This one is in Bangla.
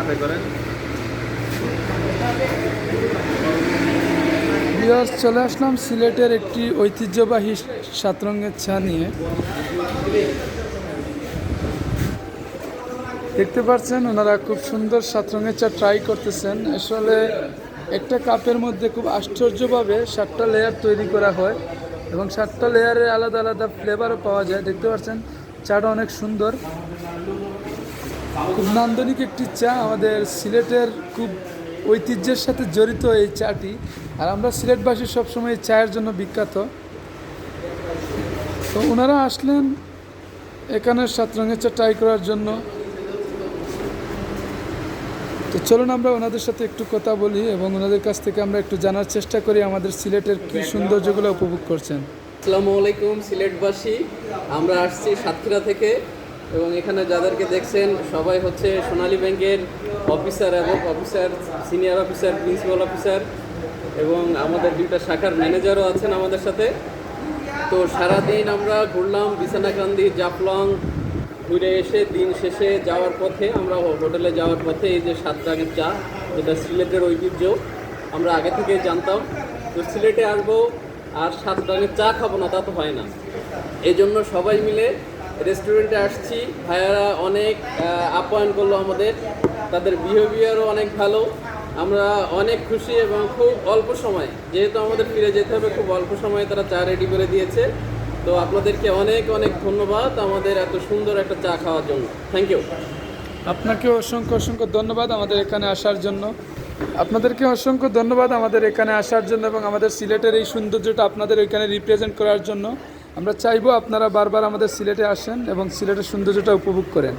হাতে করেন। ভিউয়ার্স, চলে আসলাম সিলেটের একটি ঐতিহ্যবাহী 7 রঙের চা নিয়ে। দেখতে পাচ্ছেন ওনারা খুব সুন্দর 7 রঙের চা ট্রাই করতেছেন। আসলে একটা কাপের মধ্যে খুব আশ্চর্যভাবে 7টা লেয়ার তৈরি করা হয় এবং 7টা লেয়ারে আলাদা আলাদা ফ্লেভারও পাওয়া যায়। দেখতে পাচ্ছেন চাটা অনেক সুন্দর, খুব নান্দনিক একটি চা। আমাদের সিলেটের খুব ঐতিহ্যের সাথে জড়িত এই চাটি, আর আমরা সিলেটবাসী সবসময় এই চায়ের জন্য বিখ্যাত। তো ওনারা আসলেন এখানে 7 রঙের চা ট্রাই করার জন্য। তো চলুন আমরা ওনাদের সাথে একটু কথা বলি এবং ওনাদের কাছ থেকে আমরা একটু জানার চেষ্টা করি আমাদের সিলেটের কী সৌন্দর্যগুলো উপভোগ করছেন। আসসালামু আলাইকুম সিলেটবাসী, আমরা আসছি সাতক্ষীরা থেকে এবং এখানে যাদেরকে দেখছেন সবাই হচ্ছে সোনালী ব্যাংকের অফিসার এবং সিনিয়র অফিসার, প্রিন্সিপাল অফিসার এবং আমাদের 2টা শাখার ম্যানেজারও আছেন আমাদের সাথে। তো সারাদিন আমরা ঘুরলাম বিছানাকান্দি, জাফলং ঘুরে এসে দিন শেষে যাওয়ার পথে আমরা হোটেলে যাওয়ার পথে এই যে 7 রঙের চা, যেটা সিলেটের ঐতিহ্য, আমরা আগে থেকে জানতাম। তো সিলেটে আসবো আর 7 রঙের চা খাবো না তা তো হয় না, এই জন্য সবাই মিলে রেস্টুরেন্টে আসছি। ভাইয়ারা অনেক আপ্যায়ন করলো আমাদের, তাদের বিহেভিয়ারও অনেক ভালো। আমরা অনেক খুশি এবং খুব অল্প সময়, যেহেতু আমাদের ফিরে যেতে হবে, খুব অল্প সময়ে তারা চা রেডি করে দিয়েছে। তো আপনাদেরকে অনেক অনেক ধন্যবাদ আমাদের এত সুন্দর একটা চা খাওয়ার জন্য। Thank you. আপনাকে অসংখ্য অসংখ্য ধন্যবাদ আমাদের এখানে আসার জন্য। আপনাদেরকে অসংখ্য ধন্যবাদ আমাদের এখানে আসার জন্য এবং আমাদের সিলেটের এই সৌন্দর্যটা আপনাদের এখানে রিপ্রেজেন্ট করার জন্য। আমরা চাইবো আপনারা বারবার আমাদের সিলেটে আসেন এবং সিলেটের সৌন্দর্যটা উপভোগ করেন।